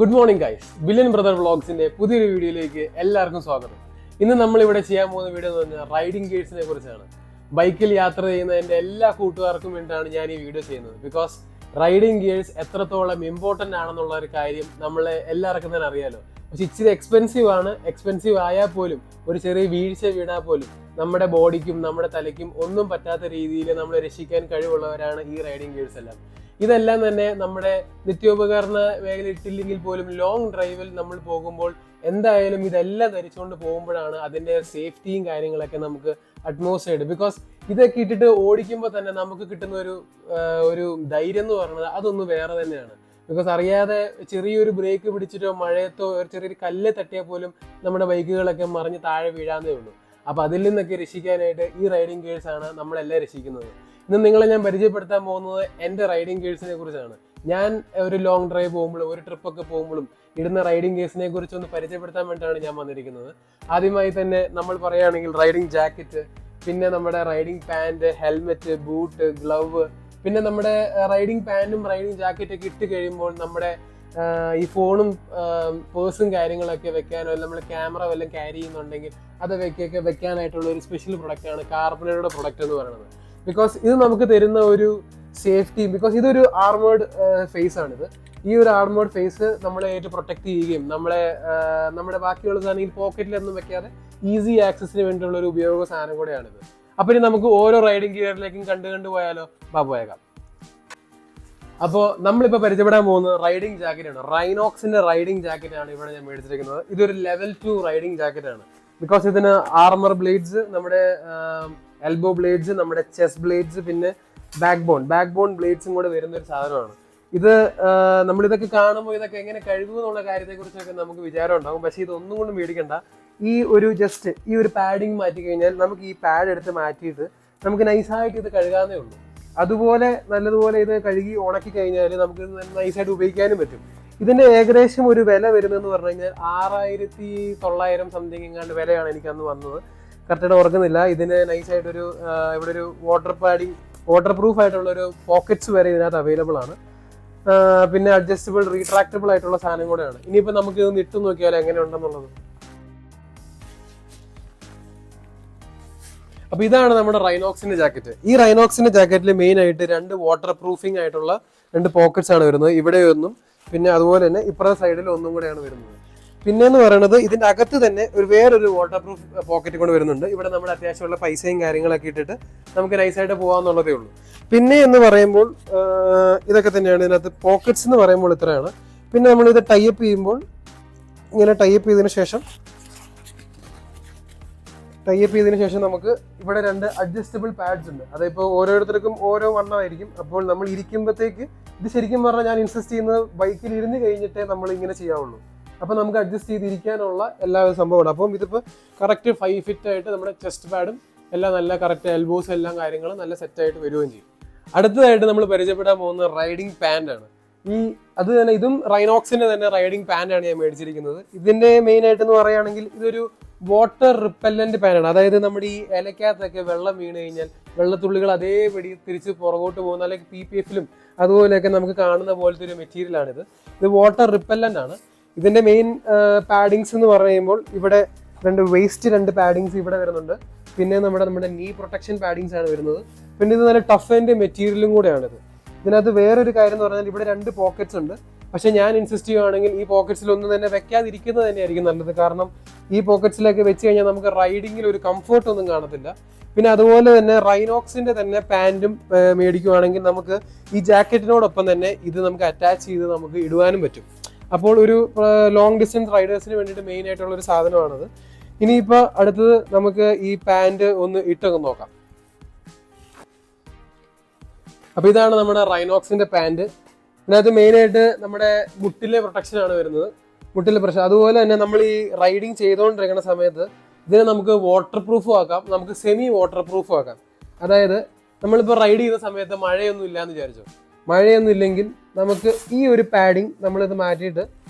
Good morning guys, billion brother വ്ളോഗ്സിന്റെ പുതിയൊരു വീഡിയോയിലേക്ക് എല്ലാവർക്കും സ്വാഗതം. ഇന്ന് നമ്മൾ ഇവിടെ ചെയ്യാൻ പോകുന്ന വീഡിയോ എന്ന് പറഞ്ഞാൽ റൈഡിംഗ് ഗിയർസിനെ കുറിച്ചാണ്. ബൈക്കിൽ യാത്ര ചെയ്യുന്ന എൻ്റെ എല്ലാ കൂട്ടുകാർക്കും വേണ്ടിയാണ് ഞാൻ ഈ വീഡിയോ ചെയ്യുന്നത്. ബിക്കോസ് റൈഡിംഗ് ഗിയേഴ്സ് എത്രത്തോളം ഇമ്പോർട്ടൻ്റ് ആണെന്നുള്ള ഒരു കാര്യം നമ്മളെ എല്ലാവർക്കും തന്നെ അറിയാലോ. പക്ഷെ ഇച്ചിരി എക്സ്പെൻസീവ് ആയാൽ പോലും ഒരു ചെറിയ വീഴ്ച വീണാൽ പോലും നമ്മുടെ ബോഡിക്കും നമ്മുടെ തലയ്ക്കും ഒന്നും പറ്റാത്ത രീതിയിൽ നമ്മളെ രക്ഷിക്കാൻ കഴിവുള്ളവരാണ് ഈ റൈഡിംഗ് ഗിയേഴ്സ് എല്ലാം. ഇതെല്ലാം തന്നെ നമ്മുടെ നിത്യോപകരണ മേഖല ഇട്ടില്ലെങ്കിൽ പോലും ലോങ് ഡ്രൈവിൽ നമ്മൾ പോകുമ്പോൾ എന്തായാലും ഇതെല്ലാം ധരിച്ചുകൊണ്ട് പോകുമ്പോഴാണ് അതിൻ്റെ സേഫ്റ്റിയും കാര്യങ്ങളൊക്കെ നമുക്ക് അറ്റ്മോസ്ഫിയർ. ബിക്കോസ് ഇതൊക്കെ ഇട്ടിട്ട് ഓടിക്കുമ്പോൾ തന്നെ നമുക്ക് കിട്ടുന്ന ഒരു ധൈര്യം എന്ന് പറയുന്നത് അതൊന്നും വേറെ തന്നെയാണ്. ബിക്കോസ് അറിയാതെ ചെറിയൊരു ബ്രേക്ക് പിടിച്ചിട്ടോ മഴയത്തോ ഒരു ചെറിയൊരു കല്ല് തട്ടിയാൽ പോലും നമ്മുടെ ബൈക്കുകളൊക്കെ മറിഞ്ഞ് താഴെ വീഴാന്നേ ഉള്ളൂ. അപ്പോൾ അതിൽ നിന്നൊക്കെ രക്ഷിക്കാനായിട്ട് ഈ റൈഡിംഗ് ഗിയേഴ്സ് ആണ് നമ്മളെല്ലാം രക്ഷിക്കുന്നത്. ഇന്ന് നിങ്ങളെ ഞാൻ പരിചയപ്പെടുത്താൻ പോകുന്നത് എൻ്റെ റൈഡിംഗ് ഗിയേഴ്സിനെ കുറിച്ചാണ്. ഞാൻ ഒരു ലോങ് ഡ്രൈവ് പോകുമ്പോഴും ഒരു ട്രിപ്പൊക്കെ പോകുമ്പോഴും ഇടുന്ന റൈഡിംഗ് ഗിയേഴ്സിനെ കുറിച്ച് ഒന്ന് പരിചയപ്പെടുത്താൻ വേണ്ടിയിട്ടാണ് ഞാൻ വന്നിരിക്കുന്നത്. ആദ്യമായി തന്നെ നമ്മൾ പറയുകയാണെങ്കിൽ റൈഡിംഗ് ജാക്കറ്റ്, പിന്നെ നമ്മുടെ riding pant, helmet, boot, glove, പിന്നെ നമ്മുടെ റൈഡിംഗ് പാൻറ്റും റൈഡിംഗ് ജാക്കറ്റൊക്കെ ഇട്ട് കഴിയുമ്പോൾ നമ്മുടെ ഈ ഫോണും പേഴ്സും കാര്യങ്ങളൊക്കെ വെക്കാനോ നമ്മൾ ക്യാമറ വല്ലതും ക്യാരി ചെയ്യുന്നുണ്ടെങ്കിൽ അതൊക്കെ വെക്കാനായിട്ടുള്ള ഒരു സ്പെഷ്യൽ പ്രൊഡക്റ്റാണ് കാർബണേറ്റഡ് പ്രൊഡക്റ്റ് എന്ന് പറയുന്നത്. ബിക്കോസ് ഇത് നമുക്ക് തരുന്ന ഒരു സേഫ്റ്റി, ബിക്കോസ് ഇതൊരു ആർമേർഡ് ഫേസ് ആണിത്. ഈ ഒരു ആർമേർഡ് ഫേസ് നമ്മളെ ആയിട്ട് പ്രൊട്ടക്ട് ചെയ്യുകയും നമ്മുടെ ബാക്കിയുള്ള സാധനം ഈ പോക്കറ്റിലൊന്നും വെക്കാതെ ഈസി ആക്സസിന് വേണ്ടിയുള്ള ഒരു ഉപയോഗ സാധനം കൂടെയാണിത്. അപ്പോൾ ഇനി നമുക്ക് ഓരോ റൈഡിംഗ് ഗിയറിലേക്കും കണ്ടു പോയാലോ? പോയേക്കാം. അപ്പോൾ നമ്മളിപ്പോൾ പരിചയപ്പെടാൻ പോകുന്നത് റൈഡിംഗ് ജാക്കറ്റാണ്. റൈനോക്സിന്റെ റൈഡിംഗ് ജാക്കറ്റാണ് ഇവിടെ ഞാൻ മേടിച്ചിരിക്കുന്നത്. ഇതൊരു ലെവൽ 2 റൈഡിംഗ് ജാക്കറ്റാണ്. ബിക്കോസ് ഇതിന് ആർമർ ബ്ലേഡ്സ്, നമ്മുടെ എൽബോ ബ്ലേഡ്സ്, നമ്മുടെ ചെസ്റ്റ് ബ്ലേഡ്സ്, പിന്നെ ബാക്ക് ബോൺ ബ്ലേഡ്സും കൂടെ വരുന്ന ഒരു സാധനമാണ് ഇത്. നമ്മളിതൊക്കെ കാണുമ്പോൾ ഇതൊക്കെ എങ്ങനെ കഴുകും എന്നുള്ള കാര്യത്തെക്കുറിച്ചൊക്കെ നമുക്ക് വിചാരം ഉണ്ടാകും. പക്ഷേ ഇതൊന്നും കൊണ്ടും മേടിക്കണ്ട. ഈ ഒരു പാഡിങ് മാറ്റി കഴിഞ്ഞാൽ നമുക്ക് ഈ പാഡ് എടുത്ത് മാറ്റിയിട്ട് നമുക്ക് നൈസായിട്ട് ഇത് കഴുകാവുന്നേ ഉള്ളൂ. അതുപോലെ നല്ലതുപോലെ ഇത് കഴുകി ഉണക്കി കഴിഞ്ഞാൽ നമുക്ക് നൈസായിട്ട് ഉപയോഗിക്കാനും പറ്റും. ഇതിന്റെ ഏകദേശം ഒരു വില വരുന്നതെന്ന് പറഞ്ഞു കഴിഞ്ഞാൽ 6,900 സംതിങ് എങ്ങാണ്ട് വിലയാണ് എനിക്ക് അന്ന് വന്നത്. കറക്റ്റായിട്ട് ഓർക്കുന്നില്ല. ഇതിന് നൈസായിട്ടൊരു ഇവിടെ ഒരു വാട്ടർ പ്രൂഫ് ആയിട്ടുള്ള ഒരു പോക്കറ്റ്സ് വരെ ഇതിനകത്ത് അവൈലബിൾ ആണ്. പിന്നെ അഡ്ജസ്റ്റബിൾ റീട്രാക്റ്റബിൾ ആയിട്ടുള്ള സാധനം കൂടെയാണ്. ഇനിയിപ്പോൾ നമുക്ക് ഇതൊന്ന് ഇട്ട് നോക്കിയാൽ എങ്ങനെ ഉണ്ടെന്നുള്ളത്. അപ്പോൾ ഇതാണ് നമ്മുടെ റൈനോക്സിന്റെ ജാക്കറ്റ്. ഈ റൈനോക്സിന്റെ ജാക്കറ്റിൽ മെയിൻ ആയിട്ട് 2 വാട്ടർ പ്രൂഫിംഗ് ആയിട്ടുള്ള 2 പോക്കറ്റ്സ് ആണ് വരുന്നത്. ഇവിടെ ഒന്നും, പിന്നെ അതുപോലെ തന്നെ ഇപ്പുറത്തെ സൈഡിൽ ഒന്നും കൂടെയാണ് വരുന്നത്. പിന്നെ എന്ന് പറയുന്നത് ഇതിന്റെ അകത്ത് തന്നെ വേറൊരു വാട്ടർ പ്രൂഫ് പോക്കറ്റ് കൊണ്ട് വരുന്നുണ്ട്. ഇവിടെ നമ്മുടെ അത്യാവശ്യമുള്ള പൈസയും കാര്യങ്ങളൊക്കെ ഇട്ടിട്ട് നമുക്ക് നൈസായിട്ട് പോകാന്നുള്ളതേ ഉള്ളൂ. പിന്നെ എന്ന് പറയുമ്പോൾ ഇതൊക്കെ തന്നെയാണ്. ഇതിനകത്ത് പോക്കറ്റ്സ് എന്ന് പറയുമ്പോൾ ഇത്രയാണ്. പിന്നെ നമ്മളിത് ടൈപ്പ് ചെയ്യുമ്പോൾ ഇങ്ങനെ ടൈപ്പ് ചെയ്തതിന് ശേഷം നമുക്ക് ഇവിടെ 2 അഡ്ജസ്റ്റബിൾ പാഡ്സ് ഉണ്ട്. അതിപ്പോൾ ഓരോരുത്തർക്കും ഓരോ വണ്ണമായിരിക്കും. അപ്പോൾ നമ്മൾ ഇരിക്കുമ്പോഴത്തേക്ക് ഇത് ശരിക്കും പറഞ്ഞാൽ ഞാൻ ഇൻസിസ്റ്റ് ചെയ്യുന്നത് ബൈക്കിൽ ഇരുന്ന് കഴിഞ്ഞിട്ടേ നമ്മൾ ഇങ്ങനെ ചെയ്യാവുള്ളൂ. അപ്പോൾ നമുക്ക് അഡ്ജസ്റ്റ് ചെയ്തിരിക്കാനുള്ള എല്ലാ സംഭവമാണ്. അപ്പം ഇതിപ്പോൾ കറക്റ്റ് 5 ഫിറ്റ് ആയിട്ട് നമ്മുടെ ചെസ്റ്റ് പാഡും എല്ലാം നല്ല കറക്റ്റ് എൽബോസ് എല്ലാം കാര്യങ്ങളും നല്ല സെറ്റായിട്ട് വരികയും ചെയ്യും. അടുത്തതായിട്ട് നമ്മൾ പരിചയപ്പെടാൻ പോകുന്ന റൈഡിംഗ് പാൻ്റ് ആണ്. അത് തന്നെ ഇതും റൈനോക്സിന്റെ തന്നെ റൈഡിംഗ് പാൻ്റാണ് ഞാൻ മേടിച്ചിരിക്കുന്നത്. ഇതിന്റെ മെയിൻ ആയിട്ടെന്ന് പറയുകയാണെങ്കിൽ ഇതൊരു വാട്ടർ റിപ്പല്ലന്റ് പാനാണ്. അതായത് നമ്മുടെ ഈ ഇലക്കകത്തൊക്കെ വെള്ളം വീണ് കഴിഞ്ഞാൽ വെള്ളത്തുള്ളികൾ അതേപടി തിരിച്ച് പുറകോട്ട് പോകുന്ന, അല്ലെങ്കിൽ PPF-ലും അതുപോലെയൊക്കെ നമുക്ക് കാണുന്ന പോലത്തെ ഒരു മെറ്റീരിയലാണിത്. ഇത് വാട്ടർ റിപ്പല്ലന്റ് ആണ്. ഇതിന്റെ മെയിൻ പാഡിങ്സ് എന്ന് പറയുമ്പോൾ ഇവിടെ 2 പാഡിങ്സ് ഇവിടെ വരുന്നുണ്ട്. പിന്നെ നമ്മുടെ നീ പ്രൊട്ടക്ഷൻ പാഡിങ്സ് ആണ് വരുന്നത്. പിന്നെ ഇത് നല്ല ടഫ് ആൻഡ് മെറ്റീരിയലും കൂടെയാണിത്. ഇതിനകത്ത് വേറൊരു കാര്യം എന്ന് പറഞ്ഞാൽ ഇവിടെ 2 പോക്കറ്റ്സ് ഉണ്ട്. പക്ഷെ ഞാൻ ഇൻസിസ്റ്റ് ചെയ്യുകയാണെങ്കിൽ ഈ പോക്കറ്റ്സിലൊന്നും തന്നെ വെക്കാതിരിക്കുന്നത് തന്നെയായിരിക്കും നല്ലത്. കാരണം ഈ പോക്കറ്റ്സിലൊക്കെ വെച്ച് കഴിഞ്ഞാൽ നമുക്ക് റൈഡിങ്ങിൽ ഒരു കംഫർട്ട് ഒന്നും കാണത്തില്ല. പിന്നെ അതുപോലെ തന്നെ റൈനോക്സിന്റെ തന്നെ പാൻറ്റും മേടിക്കുവാണെങ്കിൽ നമുക്ക് ഈ ജാക്കറ്റിനോടൊപ്പം തന്നെ ഇത് നമുക്ക് അറ്റാച്ച് ചെയ്ത് നമുക്ക് ഇടുവാനും പറ്റും. അപ്പോൾ ഒരു ലോങ് ഡിസ്റ്റൻസ് റൈഡേഴ്സിന് വേണ്ടിയിട്ട് മെയിൻ ആയിട്ടുള്ള ഒരു സാധനമാണത്. ഇനിയിപ്പോൾ അടുത്തത് നമുക്ക് ഈ പാൻറ് ഒന്ന് ഇട്ടൊക്കെ നോക്കാം. അപ്പോൾ ഇതാണ് നമ്മുടെ റൈനോക്സിന്റെ പാൻറ്. ഇതിനകത്ത് മെയിനായിട്ട് നമ്മുടെ മുട്ടിലെ പ്രൊട്ടക്ഷനാണ് വരുന്നത്, മുട്ടിലെ പ്രശ്നം. അതുപോലെ തന്നെ നമ്മൾ ഈ റൈഡിങ് ചെയ്തുകൊണ്ടിരിക്കുന്ന സമയത്ത് ഇതിനെ നമുക്ക് വാട്ടർ പ്രൂഫും ആക്കാം, നമുക്ക് സെമി വാട്ടർ പ്രൂഫും ആക്കാം. അതായത് നമ്മളിപ്പോൾ റൈഡ് ചെയ്യുന്ന സമയത്ത് മഴയൊന്നും ഇല്ലയെന്ന് വിചാരിച്ചോ, മഴയൊന്നും ഇല്ലെങ്കിൽ നമുക്ക് ഈ ഒരു പാഡിങ് നമ്മളിത് മാറ്റിയിട്ട്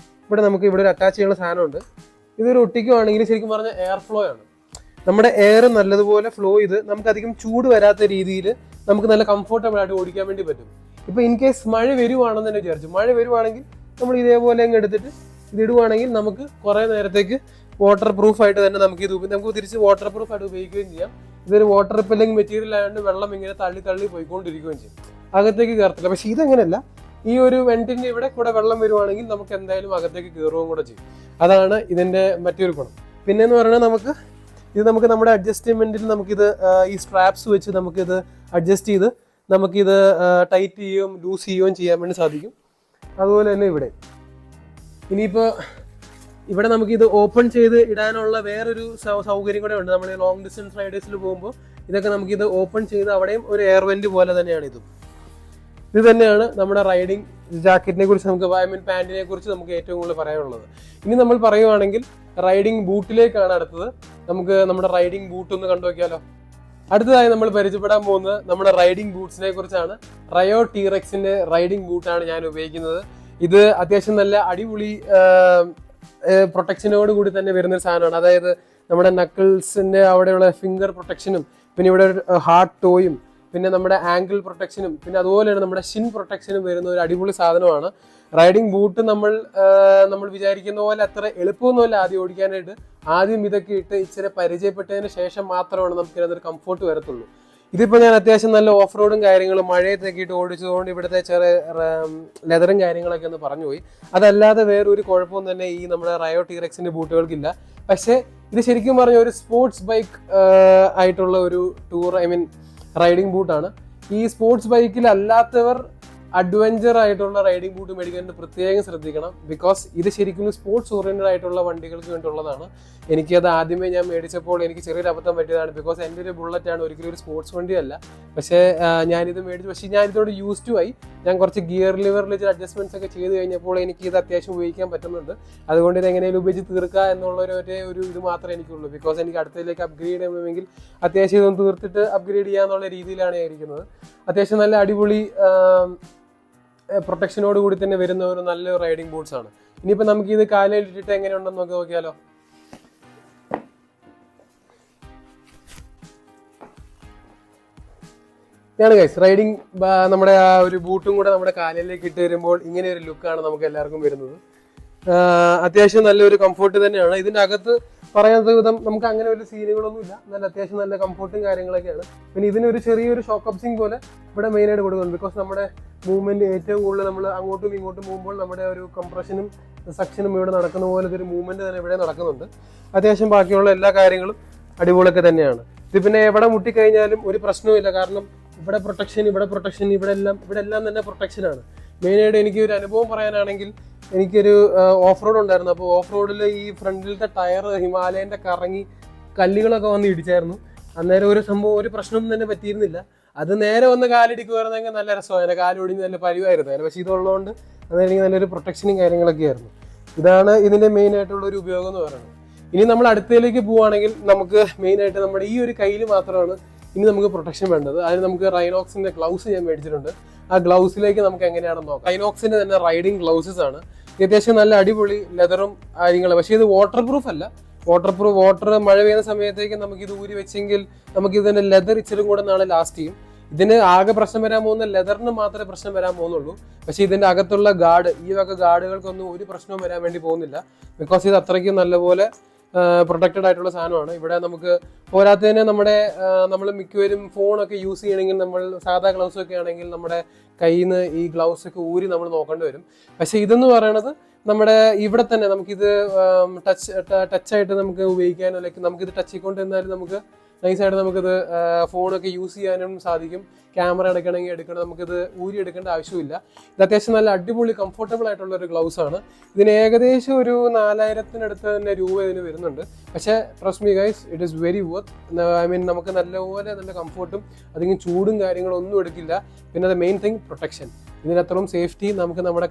ഇവിടെ ഒരു അറ്റാച്ച് ചെയ്യുന്ന സാധനമുണ്ട്. ഇതൊരു ഒട്ടിക്കുവാണെങ്കിൽ ശരിക്കും പറഞ്ഞാൽ എയർ ഫ്ലോ ആണ്. നമ്മുടെ എയർ നല്ലതുപോലെ ഫ്ലോ ചെയ്ത് നമുക്ക് അധികം ചൂട് വരാത്ത രീതിയിൽ നമുക്ക് നല്ല കംഫർട്ടബിൾ ആയിട്ട് ഓടിക്കാൻ വേണ്ടി പറ്റും. ഇപ്പോൾ ഇൻ കേസ് മഴ വരുവാണെന്ന് തന്നെ വിചാരിച്ചു, മഴ വരുവാണെങ്കിൽ നമ്മൾ ഇതേപോലെ അങ്ങ് എടുത്തിട്ട് ഇതിടുവാണെങ്കിൽ നമുക്ക് കുറേ നേരത്തേക്ക് വാട്ടർ പ്രൂഫായിട്ട് തന്നെ നമുക്ക് തിരിച്ച് വാട്ടർ പ്രൂഫായിട്ട് ഉപയോഗിക്കുകയും ചെയ്യാം. ഇതൊരു വാട്ടർ റിപ്പല്ലിംഗ് മെറ്റീരിയൽ ആയതുകൊണ്ട് വെള്ളം ഇങ്ങനെ തള്ളി പോയിക്കൊണ്ടിരിക്കുകയും ചെയ്യും, അകത്തേക്ക് കയറത്തില്ല. പക്ഷെ ഇതെങ്ങനെയല്ല, ഈ ഒരു വെന്റിന്റെ ഇവിടെ കൂടെ വെള്ളം വരുവാണെങ്കിൽ നമുക്ക് എന്തായാലും അകത്തേക്ക് കയറുകയും കൂടെ ചെയ്യും. അതാണ് ഇതിന്റെ മറ്റൊരു ഗുണം. പിന്നെന്ന് പറയുന്നത് നമുക്ക് നമ്മുടെ അഡ്ജസ്റ്റ്മെന്റിൽ നമുക്കിത് ഈ സ്ട്രാപ്സ് വെച്ച് നമുക്കിത് അഡ്ജസ്റ്റ് ചെയ്ത് നമുക്കിത് ടൈറ്റ് ചെയ്യുകയും ലൂസ് ചെയ്യുകയും ചെയ്യാൻ വേണ്ടി സാധിക്കും. അതുപോലെ തന്നെ ഇനിയിപ്പോൾ ഇവിടെ നമുക്കിത് ഓപ്പൺ ചെയ്ത് ഇടാനുള്ള വേറൊരു സൗകര്യം കൂടെ ഉണ്ട്. നമ്മൾ ലോങ് ഡിസ്റ്റൻസ് റൈഡേഴ്സിൽ പോകുമ്പോൾ ഇതൊക്കെ നമുക്കിത് ഓപ്പൺ ചെയ്ത് അവിടെയും ഒരു എയർ വെന്റ് പോലെ തന്നെയാണ് ഇത് തന്നെയാണ് നമ്മുടെ റൈഡിങ് ജാക്കറ്റിനെ കുറിച്ച് പാന്റിനെ കുറിച്ച് നമുക്ക് ഏറ്റവും കൂടുതൽ പറയാനുള്ളത്. ഇനി നമ്മൾ പറയുവാണെങ്കിൽ റൈഡിങ് ബൂട്ടിലേക്കാണ് അടുത്തത്. നമുക്ക് നമ്മുടെ റൈഡിങ് ബൂട്ട് ഒന്ന് കണ്ടു നോക്കിയാലോ. അടുത്തതായി നമ്മൾ പരിചയപ്പെടാൻ പോകുന്നത് നമ്മുടെ റൈഡിങ് ബൂട്ട്സിനെ കുറിച്ചാണ്. റയോ ടീറെക്സിന്റെ റൈഡിങ് ബൂട്ടാണ് ഞാൻ ഉപയോഗിക്കുന്നത്. ഇത് അത്യാവശ്യം നല്ല അടിപൊളി പ്രൊട്ടക്ഷനോട് കൂടി തന്നെ വരുന്നൊരു സാധനമാണ്. അതായത് നമ്മുടെ നക്കിൾസിന്റെ അവിടെയുള്ള ഫിംഗർ പ്രൊട്ടക്ഷനും പിന്നെ ഇവിടെ ഹാർട്ട് ടോയും പിന്നെ നമ്മുടെ ആംഗിൾ പ്രൊട്ടക്ഷനും പിന്നെ അതുപോലെ തന്നെ നമ്മുടെ ഷിൻ പ്രൊട്ടക്ഷനും വരുന്ന ഒരു അടിപൊളി സാധനമാണ്. റൈഡിങ് ബൂട്ട് നമ്മൾ വിചാരിക്കുന്ന പോലെ അത്ര എളുപ്പമൊന്നുമല്ല ആദ്യം ഓടിക്കാനായിട്ട്. ആദ്യം ഇതൊക്കെ ഇട്ട് ഇച്ചിരി പരിചയപ്പെട്ടതിന് ശേഷം മാത്രമാണ് നമുക്ക് ഇതിനകത്തൊരു കംഫോർട്ട് വരത്തുള്ളൂ. ഇതിപ്പോൾ ഞാൻ അത്യാവശ്യം നല്ല ഓഫ് റോഡും കാര്യങ്ങളും മഴയത്തൊക്കെ ഇട്ട് ഓടിച്ചതുകൊണ്ട് ഇവിടുത്തെ ചെറിയ ലെതറും കാര്യങ്ങളൊക്കെ ഒന്ന് പറഞ്ഞു പോയി. അതല്ലാതെ വേറൊരു കുഴപ്പവും തന്നെ ഈ നമ്മുടെ റയോ ടീറെക്സിന്റെ ബൂട്ടുകൾക്കില്ല. പക്ഷേ ഇത് ശരിക്കും പറഞ്ഞ ഒരു സ്പോർട്സ് ബൈക്ക് ആയിട്ടുള്ള ഒരു റൈഡിങ് ബൂട്ടാണ്. ഈ സ്പോർട്സ് ബൈക്കിൽ അല്ലാത്തവർ അഡ്വഞ്ചർ ആയിട്ടുള്ള റൈഡിംഗ് ബൂട്ട് മേടിക്കാൻ പ്രത്യേകം ശ്രദ്ധിക്കണം. ബിക്കോസ് ഇത് ശരിക്കും സ്പോർട്സ് ഓറിയന്റഡ് ആയിട്ടുള്ള വണ്ടികൾക്ക് വേണ്ടിയുള്ളതാണ്. എനിക്കത് ആദ്യമേ ഞാൻ മേടിച്ചപ്പോൾ എനിക്ക് ചെറിയൊരു അബദ്ധം പറ്റിയതാണ്. ബിക്കോസ് എൻ്റെ ഒരു ബുള്ളറ്റാണ്, ഒരിക്കലും ഒരു സ്പോർട്സ് വണ്ടിയല്ല. പക്ഷേ ഞാനിത് മേടിച്ചു. പക്ഷേ ഞാൻ ഇതിനോട് യൂസ് ടു ആയി. ഞാൻ കുറച്ച് ഗിയർ ലിവറിൽ ചില അഡ്ജസ്റ്റ്മെന്റ്സ് ഒക്കെ ചെയ്ത് കഴിഞ്ഞപ്പോൾ എനിക്ക് ഇത് അത്യാവശ്യം ഉപയോഗിക്കാൻ പറ്റുന്നുണ്ട്. അതുകൊണ്ട് ഇത് എങ്ങനെയും ഉപയോഗിച്ച് തീർക്കുക എന്നുള്ള ഒരു ഇത് മാത്രമേ എനിക്കുള്ളൂ. ബിക്കോസ് എനിക്ക് അടുത്തതിലേക്ക് അപ്ഗ്രേഡ് ചെയ്യണമെങ്കിൽ അത്യാവശ്യം ഇതൊന്ന് തീർത്തിട്ട് അപ്ഗ്രേഡ് ചെയ്യാന്നുള്ള രീതിയിലാണ് ഞാൻ ഇരിക്കുന്നത്. അത്യാവശ്യം നല്ല അടിപൊളി പ്രൊട്ടക്ഷനോട് കൂടി തന്നെ വരുന്ന ഒരു നല്ല റൈഡിംഗ് ബൂട്ട്സ് ആണ്. ഇനിയിപ്പോൾ നമുക്ക് ഇത് കാലിലിട്ടിട്ട് എങ്ങനെയുണ്ടെന്ന് നോക്കിയാലോ. ഇതാണ് ഗൈസ് റൈഡിംഗ് നമ്മുടെ ആ ഒരു ബൂട്ടും കൂടെ നമ്മുടെ കാലിലേക്ക് ഇട്ട് വരുമ്പോൾ ഇങ്ങനെ ഒരു ലുക്കാണ് നമുക്ക് എല്ലാവർക്കും വരുന്നത്. അത്യാവശ്യം നല്ലൊരു കംഫോർട്ട് തന്നെയാണ്. ഇതിൻ്റെ അകത്ത് പറയാത്ത വിധം നമുക്ക് അങ്ങനെ ഒരു സീനുകളൊന്നുമില്ല. നല്ല അത്യാവശ്യം നല്ല കംഫോർട്ടും കാര്യങ്ങളൊക്കെയാണ്. പിന്നെ ഇതിനൊരു ചെറിയൊരു ഷോക്ക് അബ്സിങ് പോലെ ഇവിടെ മെയിനായിട്ട് കൊടുക്കുന്നുണ്ട്. ബിക്കോസ് നമ്മുടെ മൂവ്മെന്റ് ഏറ്റവും കൂടുതൽ നമ്മൾ അങ്ങോട്ടും ഇങ്ങോട്ടും പോകുമ്പോൾ നമ്മുടെ ഒരു കംപ്രഷനും സക്ഷനും ഇവിടെ നടക്കുന്ന പോലത്തെ ഒരു മൂവ്മെന്റ് തന്നെ ഇവിടെ നടക്കുന്നുണ്ട്. അത്യാവശ്യം ബാക്കിയുള്ള എല്ലാ കാര്യങ്ങളും അടിപൊളിയൊക്കെ തന്നെയാണ്. ഇത് പിന്നെ എവിടെ മുട്ടിക്കഴിഞ്ഞാലും ഒരു പ്രശ്നവുമില്ല. കാരണം ഇവിടെ പ്രൊട്ടക്ഷൻ ഇവിടെ എല്ലാം തന്നെ പ്രൊട്ടക്ഷനാണ്. മെയിനായിട്ട് എനിക്ക് ഒരു അനുഭവം പറയാനാണെങ്കിൽ എനിക്കൊരു ഓഫ് റോഡ് ഉണ്ടായിരുന്നു. അപ്പോൾ ഓഫ് റോഡിൽ ഈ ഫ്രണ്ടിലത്തെ ടയർ ഹിമാലയന്റെ കറങ്ങി കല്ലുകളൊക്കെ വന്ന് ഇടിച്ചായിരുന്നു. അന്നേരം ഒരു പ്രശ്നമൊന്നും തന്നെ പറ്റിയിരുന്നില്ല. അത് നേരെ വന്ന് കാലിടിക്കുവായിരുന്നെങ്കിൽ നല്ല രസമായിരുന്നു, കാലൊടിഞ്ഞ് നല്ല പരിവായിരുന്നു. പക്ഷേ ഇതുള്ളതുകൊണ്ട് അന്നേരം എനിക്ക് നല്ലൊരു പ്രൊട്ടക്ഷനും കാര്യങ്ങളൊക്കെ ആയിരുന്നു. ഇതാണ് ഇതിന്റെ മെയിൻ ആയിട്ടുള്ള ഒരു ഉപയോഗം എന്ന് പറയുന്നത്. ഇനി നമ്മൾ അടുത്തതിലേക്ക് പോവുകയാണെങ്കിൽ നമുക്ക് മെയിനായിട്ട് നമ്മുടെ ഈ ഒരു കയ്യിൽ മാത്രമാണ് ഇനി നമുക്ക് പ്രൊട്ടക്ഷൻ വേണ്ടത്. അതിന് നമുക്ക് റൈനോക്സിന്റെ ഗ്ലൗസ് ഞാൻ മേടിച്ചിട്ടുണ്ട്. ആ ഗ്ലൗസിലേക്ക് നമുക്ക് എങ്ങനെയാണെന്ന് നോക്കാം. റൈനോക്സിന്റെ തന്നെ റൈഡിങ് ഗ്ലൗസസ് ആണ്. അത്യാവശ്യം നല്ല അടിപൊളി ലെതറും കാര്യങ്ങളും. പക്ഷേ ഇത് വാട്ടർ പ്രൂഫ് അല്ല. വാട്ടർ മഴ പെയ്യുന്ന സമയത്തേക്ക് നമുക്ക് ഇത് ഊരി വെച്ചെങ്കിൽ നമുക്ക് ഇതിന്റെ ലെതർ ഇച്ചിരി കൂടെ നാളെ ലാസ്റ്റ് ചെയ്യും. ഇതിന് ആകെ പ്രശ്നം വരാൻ പോകുന്ന ലെതറിന് മാത്രമേ പ്രശ്നം വരാൻ പോകുന്നുള്ളൂ. പക്ഷേ ഇതിന്റെ അകത്തുള്ള ഈ വക ഗാർഡുകൾക്കൊന്നും ഒരു പ്രശ്നവും വരാൻ വേണ്ടി പോകുന്നില്ല. ബിക്കോസ് ഇത് അത്രയ്ക്കും നല്ലപോലെ പ്രൊട്ടക്റ്റഡ് ആയിട്ടുള്ള സാധനമാണ്. ഇവിടെ നമുക്ക് പോരാത്തതിന് നമ്മൾ മിക്കവരും ഫോണൊക്കെ യൂസ് ചെയ്യണമെങ്കിൽ നമ്മൾ സാധാ ഗ്ലൗസ് ഒക്കെ ആണെങ്കിൽ നമ്മുടെ കയ്യിൽ നിന്ന് ഈ ഗ്ലൗസ് ഒക്കെ ഊരി നമ്മൾ നോക്കേണ്ടി വരും. പക്ഷെ ഇതെന്ന് പറയണത് നമ്മുടെ ഇവിടെ തന്നെ നമുക്കിത് ടച്ചായിട്ട് നമുക്ക് ഉപയോഗിക്കാനോ അല്ലെങ്കിൽ നമുക്കിത് ടച്ച് ചെയ്തുകൊണ്ടിരുന്നാലും നമുക്ക് നൈസായിട്ട് നമുക്കിത് ഫോണൊക്കെ യൂസ് ചെയ്യാനും സാധിക്കും. ക്യാമറ എടുക്കണം, നമുക്കിത് ഊരി എടുക്കേണ്ട ആവശ്യമില്ല. ഇത് അത്യാവശ്യം നല്ല അടിപൊളി കംഫർട്ടബിൾ ആയിട്ടുള്ള ഒരു ഗ്ലൗസ് ആണ്. ഇതിന് ഏകദേശം ഒരു 4000-അടുത്ത് തന്നെ രൂപ ഇതിന് വരുന്നുണ്ട്. പക്ഷേ trust me guys, it is very worth. നമുക്ക് നല്ലപോലെ നല്ല കംഫർട്ടും അധികം ചൂടും കാര്യങ്ങളും ഒന്നും എടുക്കില്ല. പിന്നെ അത് മെയിൻ തിങ് പ്രൊട്ടക്ഷൻ. ഇതിനത്രയും സേഫ്റ്റി നമുക്ക് നമ്മുടെ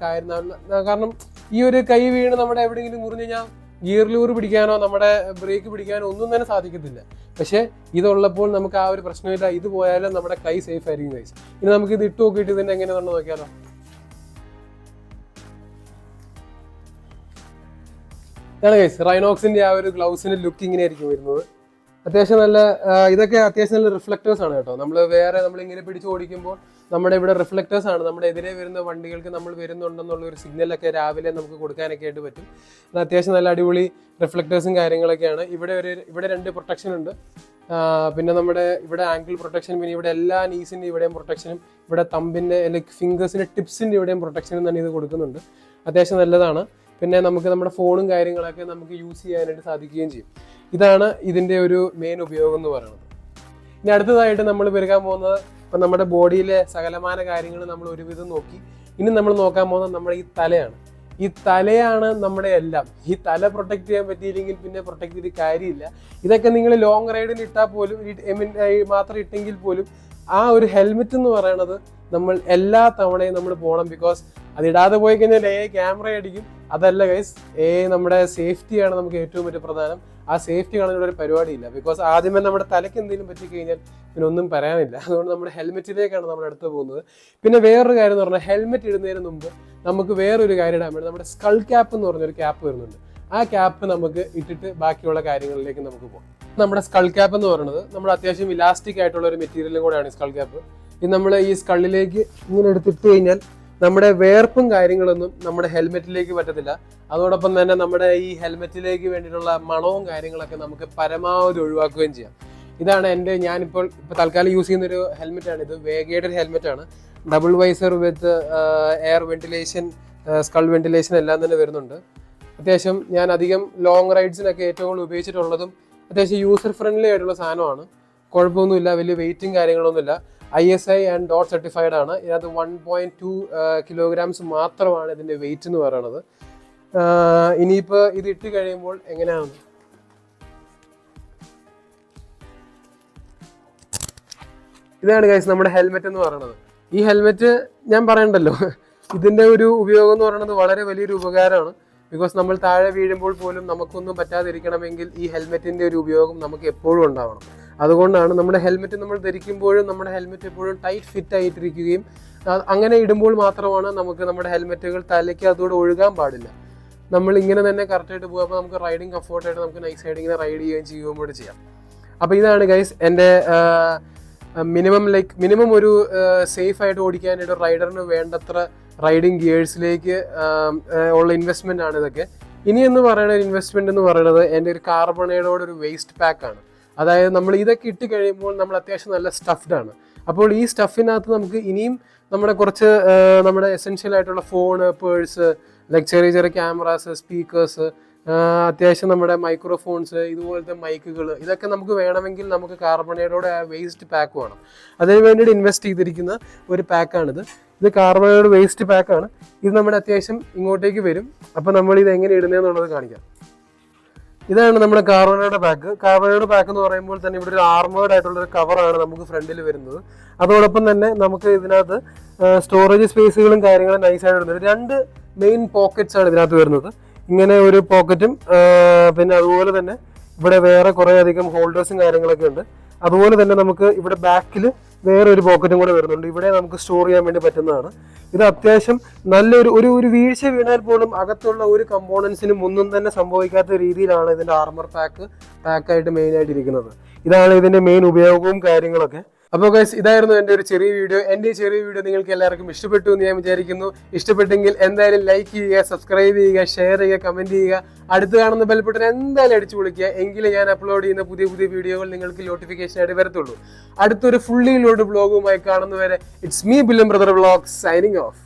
കാരണം ഈ ഒരു കൈ വീണ് നമ്മുടെ എവിടെയെങ്കിലും മുറിഞ്ഞു കഴിഞ്ഞാൽ ഗിയർ ലിവർ പിടിക്കാനോ നമ്മുടെ ബ്രേക്ക് പിടിക്കാനോ ഒന്നും തന്നെ സാധിക്കത്തില്ല. പക്ഷേ ഇതുള്ളപ്പോൾ നമുക്ക് ആ ഒരു പ്രശ്നമില്ല. ഇത് പോയാലും നമ്മുടെ കൈ സേഫ് ആയിരിക്കും ഗൈസ്. ഇനി നമുക്ക് ഇത് ഇട്ട് നോക്കിയിട്ട് ഇതിന്റെ എങ്ങനെയാണെന്ന് നോക്കിയാലോ. ഇതാണ് ഗൈസ് റൈനോക്സിന്റെ ആ ഒരു ഗ്ലൗസിന്റെ ലുക്ക് ഇങ്ങനെ ആയിരിക്കും വരുന്നത്. അത്യാവശ്യം നല്ല ഇതൊക്കെ അത്യാവശ്യം നല്ല റിഫ്ലക്റ്റേഴ്സ് ആണ് കേട്ടോ. നമ്മളിങ്ങനെ പിടിച്ച് ഓടിക്കുമ്പോൾ നമ്മുടെ ഇവിടെ റിഫ്ലക്റ്റേഴ്സ് ആണ്, നമ്മുടെ എതിരെ വരുന്ന വണ്ടികൾക്ക് നമ്മൾ വരുന്നുണ്ടെന്നുള്ള ഒരു സിഗ്നലൊക്കെ രാവിലെ നമുക്ക് കൊടുക്കാനൊക്കെ ആയിട്ട് പറ്റും. അത് അത്യാവശ്യം നല്ല അടിപൊളി റിഫ്ലക്റ്റേഴ്സും കാര്യങ്ങളൊക്കെയാണ്. ഇവിടെ 2 പ്രൊട്ടക്ഷൻ ഉണ്ട്. പിന്നെ നമ്മുടെ ഇവിടെ ആംഗിൾ പ്രൊട്ടക്ഷൻ, പിന്നെ ഇവിടെ എല്ലാ നീസിൻ്റെ ഇവിടെയും പ്രൊട്ടക്ഷനും, ഇവിടെ തമ്പിൻ്റെ ലൈക്ക് ഫിംഗേഴ്സിൻ്റെ ടിപ്സിൻ്റെ ഇവിടെയും പ്രൊട്ടക്ഷനും തന്നെ ഇത് കൊടുക്കുന്നുണ്ട്. അത്യാവശ്യം നല്ലതാണ്. പിന്നെ നമുക്ക് നമ്മുടെ ഫോണും കാര്യങ്ങളൊക്കെ നമുക്ക് യൂസ് ചെയ്യാനായിട്ട് സാധിക്കുകയും ചെയ്യും. ഇതാണ് ഇതിൻ്റെ ഒരു മെയിൻ ഉപയോഗം എന്ന് പറയുന്നത്. ഇനി അടുത്തതായിട്ട് നമ്മൾ പെരുകാൻ പോകുന്നത്, ഇപ്പം നമ്മുടെ ബോഡിയിലെ സകലമാന കാര്യങ്ങൾ നമ്മൾ ഒരുവിധം നോക്കി. ഇനി നമ്മൾ നോക്കാൻ പോകുന്നത് നമ്മുടെ ഈ തലയാണ്. ഈ തലയാണ് നമ്മുടെ എല്ലാം. ഈ തല പ്രൊട്ടക്ട് ചെയ്യാൻ പറ്റിയില്ലെങ്കിൽ പിന്നെ പ്രൊട്ടക്ട് ചെയ്ത് കാര്യമില്ല. ഇതൊക്കെ നിങ്ങൾ ലോങ് റൈഡിന് ഇട്ടാൽ പോലും, മാത്രം ഇട്ടെങ്കിൽ പോലും ആ ഒരു ഹെൽമെറ്റ് എന്ന് പറയണത് നമ്മൾ എല്ലാ തവണയും നമ്മൾ പോകണം. ബിക്കോസ് അതിടാതെ പോയി കഴിഞ്ഞാൽ ക്യാമറ അടിക്കും. അതല്ല ഗൈസ്, നമ്മുടെ സേഫ്റ്റിയാണ് നമുക്ക് ഏറ്റവും വലിയ പ്രധാനം. ആ സേഫ്റ്റി കാണാനുള്ള ഒരു പരിപാടിയില്ല. ബിക്കോസ് ആദ്യമേ നമ്മുടെ തലയ്ക്ക് എന്തെങ്കിലും പറ്റിക്കഴിഞ്ഞാൽ പിന്നെ ഒന്നും പറയാനില്ല. അതുകൊണ്ട് നമ്മുടെ ഹെൽമെറ്റിലേക്കാണ് നമ്മൾ അടുത്ത് പോകുന്നത്. പിന്നെ വേറൊരു കാര്യം എന്ന് പറഞ്ഞാൽ, ഹെൽമെറ്റ് ഇടുന്നതിന് മുമ്പ് നമുക്ക് വേറൊരു കാര്യം ഇടാൻ വേണ്ടി നമ്മുടെ സ്കൾ ക്യാപ്പ് എന്ന് പറഞ്ഞൊരു ക്യാപ്പ് വരുന്നുണ്ട്. ആ ക്യാപ്പ് നമുക്ക് ഇട്ടിട്ട് ബാക്കിയുള്ള കാര്യങ്ങളിലേക്ക് നമുക്ക് പോകാം. നമ്മുടെ സ്കൾ ക്യാപ്പ് എന്ന് പറയുന്നത് നമ്മൾ അത്യാവശ്യം ഇലാസ്റ്റിക് ആയിട്ടുള്ള ഒരു മെറ്റീരിയലും കൂടെയാണ് സ്കൾ ക്യാപ്പ്. ഇത് നമ്മൾ ഈ സ്കളിലേക്ക് ഇങ്ങനെ എടുത്തിട്ട് കഴിഞ്ഞാൽ നമ്മുടെ വേർപ്പും കാര്യങ്ങളൊന്നും നമ്മുടെ ഹെൽമെറ്റിലേക്ക് പറ്റത്തില്ല. അതോടൊപ്പം തന്നെ നമ്മുടെ ഈ ഹെൽമെറ്റിലേക്ക് വേണ്ടിയിട്ടുള്ള മണവും കാര്യങ്ങളൊക്കെ നമുക്ക് പരമാവധി ഒഴിവാക്കുകയും ചെയ്യാം. ഇതാണ് ഞാനിപ്പോൾ തൽക്കാലം യൂസ് ചെയ്യുന്ന ഒരു ഹെൽമെറ്റാണ്. ഇത് വേഗയുടെ ഒരു ഹെൽമെറ്റാണ്. Double visor with air ventilation, skull ventilation എല്ലാം തന്നെ വരുന്നുണ്ട്. അത്യാവശ്യം ഞാൻ അധികം ലോങ് റൈഡ്സിനൊക്കെ ഏറ്റവും കൂടുതൽ ഉപയോഗിച്ചിട്ടുള്ളതും അത്യാവശ്യം യൂസർ ഫ്രണ്ട്ലി ആയിട്ടുള്ള സാധനമാണ്. കുഴപ്പമൊന്നുമില്ല, വലിയ വെയിറ്റും കാര്യങ്ങളൊന്നുമില്ല. ISI ആൻഡ് DOT സർട്ടിഫൈഡ് ആണ്. ഇതിനകത്ത് 1.2 kilograms മാത്രമാണ് ഇതിൻ്റെ വെയിറ്റ് എന്ന് പറയുന്നത്. ഇനിയിപ്പോൾ ഇത് ഇട്ട് കഴിയുമ്പോൾ എങ്ങനെയാണ്, ഇതാണ് ഗൈസ് നമ്മുടെ ഹെൽമെറ്റ് എന്ന് പറയുന്നത്. ഈ ഹെൽമെറ്റ് ഞാൻ പറയണ്ടല്ലോ, ഇതിൻ്റെ ഒരു ഉപയോഗം എന്ന് പറയുന്നത് വളരെ വലിയൊരു ഉപകാരമാണ്. ബിക്കോസ് നമ്മൾ താഴെ വീഴുമ്പോൾ പോലും നമുക്കൊന്നും പറ്റാതിരിക്കണമെങ്കിൽ ഈ ഹെൽമെറ്റിൻ്റെ ഒരു ഉപയോഗം നമുക്ക് എപ്പോഴും ഉണ്ടാവണം. അതുകൊണ്ടാണ് നമ്മുടെ ഹെൽമെറ്റ് നമ്മൾ ധരിക്കുമ്പോഴും നമ്മുടെ ഹെൽമെറ്റ് എപ്പോഴും ടൈറ്റ് ഫിറ്റ് ആയിട്ടിരിക്കുകയും, അങ്ങനെ ഇടുമ്പോൾ മാത്രമാണ് നമുക്ക് നമ്മുടെ ഹെൽമെറ്റുകൾ തലയ്ക്ക് അതോടെ ഒഴുകാൻ പാടില്ല. നമ്മൾ ഇങ്ങനെ തന്നെ കറക്റ്റായിട്ട് പോകുമ്പോൾ നമുക്ക് റൈഡിങ് കംഫോർട്ടായിട്ട് നമുക്ക് നൈസായിട്ട് ഇങ്ങനെ റൈഡ് ചെയ്യുകയും കൂടെ ചെയ്യാം. അപ്പോൾ ഇതാണ് ഗൈസ് എൻ്റെ മിനിമം ഒരു സേഫ് ആയിട്ട് ഓടിക്കാനായിട്ട് റൈഡറിന് വേണ്ടത്ര റൈഡിങ് ഗിയേഴ്സിലേക്ക് ഉള്ള ഇൻവെസ്റ്റ്മെൻ്റ് ആണ് ഇതൊക്കെ. ഇനി എന്ന് പറയുന്ന ഒരു ഇൻവെസ്റ്റ്മെൻറ്റ് എന്ന് പറയുന്നത് എൻ്റെ ഒരു കാർബണേഡോടെ ഒരു വേസ്റ്റ് പാക്കാണ്. അതായത് നമ്മൾ ഇതൊക്കെ ഇട്ട് കഴിയുമ്പോൾ നമ്മൾ അത്യാവശ്യം നല്ല സ്റ്റഫ്ഡ് ആണ്. അപ്പോൾ ഈ സ്റ്റഫിനകത്ത് നമുക്ക് ഇനിയും നമ്മുടെ കുറച്ച് നമ്മുടെ എസെൻഷ്യൽ ആയിട്ടുള്ള ഫോണ്, പേഴ്സ്, ചെറിയ ചെറിയ ക്യാമറാസ്, സ്പീക്കേഴ്സ്, അത്യാവശ്യം നമ്മുടെ മൈക്രോഫോൺസ്, ഇതുപോലത്തെ മൈക്കുകൾ, ഇതൊക്കെ നമുക്ക് വേണമെങ്കിൽ നമുക്ക് കാർബണേഡോടെ വേസ്റ്റ് പാക്ക് വേണം. അതിന് വേണ്ടിയിട്ട് ഇൻവെസ്റ്റ് ചെയ്തിരിക്കുന്ന ഒരു പാക്കാണിത്. ഇത് കാർബണേഡ് വേസ്റ്റ് പാക്കാണ്. ഇത് നമ്മുടെ അത്യാവശ്യം ഇങ്ങോട്ടേക്ക് വരും. അപ്പോൾ നമ്മൾ ഇത് എങ്ങനെ ഇടുന്നതെന്നുള്ളത് കാണിക്കാം. ഇതാണ് നമ്മുടെ കാർബണേഡ് പാക്ക്. കാർബണേഡ് പാക്ക് എന്ന് പറയുമ്പോൾ തന്നെ ഇവിടെ ഒരു ആർമേർഡ് ആയിട്ടുള്ള ഒരു കവറാണ് നമുക്ക് ഫ്രണ്ടിൽ വരുന്നത്. അതോടൊപ്പം തന്നെ നമുക്ക് ഇതിനകത്ത് സ്റ്റോറേജ് സ്പേസുകളും കാര്യങ്ങളും നൈസായിട്ട് വരുന്നത്. 2 മെയിൻ പോക്കറ്റ്സ് ആണ് ഇതിനകത്ത് വരുന്നത്. ഇങ്ങനെ ഒരു പോക്കറ്റും പിന്നെ അതുപോലെ തന്നെ ഇവിടെ വേറെ കുറേ അധികം ഹോൾഡേഴ്സും കാര്യങ്ങളൊക്കെ ഉണ്ട്. അതുപോലെ തന്നെ നമുക്ക് ഇവിടെ ബാക്കിൽ വേറെ ഒരു പോക്കറ്റും കൂടെ വരുന്നുണ്ട്. ഇവിടെ നമുക്ക് സ്റ്റോർ ചെയ്യാൻ വേണ്ടി പറ്റുന്നതാണ്. ഇത് അത്യാവശ്യം നല്ലൊരു ഒരു വീഴ്ച വീണാൽ പോലും അകത്തുള്ള ഒരു കമ്പോണൻസിനും ഒന്നും തന്നെ സംഭവിക്കാത്ത രീതിയിലാണ് ഇതിൻ്റെ ആർമർ പാക്കായിട്ട് മെയിനായിട്ട് ഇരിക്കുന്നത്. ഇതാണ് ഇതിൻ്റെ മെയിൻ ഉപയോഗവും കാര്യങ്ങളൊക്കെ. അപ്പോൾ ഗൈസ്, ഇതായിരുന്നു എൻ്റെ ഒരു ചെറിയ വീഡിയോ. എൻ്റെ ഈ ചെറിയ വീഡിയോ നിങ്ങൾക്ക് എല്ലാവർക്കും ഇഷ്ടപ്പെട്ടു എന്ന് ഞാൻ വിചാരിക്കുന്നു. ഇഷ്ടപ്പെട്ടെങ്കിൽ എന്തായാലും ലൈക്ക് ചെയ്യുക, സബ്സ്ക്രൈബ് ചെയ്യുക, ഷെയർ ചെയ്യുക, കമൻറ്റ് ചെയ്യുക. അടുത്ത് കാണുന്ന ബെൽ ബട്ടൺ എന്തായാലും അടിച്ചു വിളിക്കുക. എങ്കിലും ഞാൻ അപ്ലോഡ് ചെയ്യുന്ന പുതിയ വീഡിയോകൾ നിങ്ങൾക്ക് നോട്ടിഫിക്കേഷൻ ആയിട്ട് വരത്തുള്ളൂ. അടുത്തൊരു ഫുള്ളി ലോഡ് വ്ളോഗുമായി കാണുന്നവരെ ഇറ്റ്സ് മീ ബില്ലം ബ്രദർ വ്ളോഗ്സ് സൈനിങ് ഓഫ്.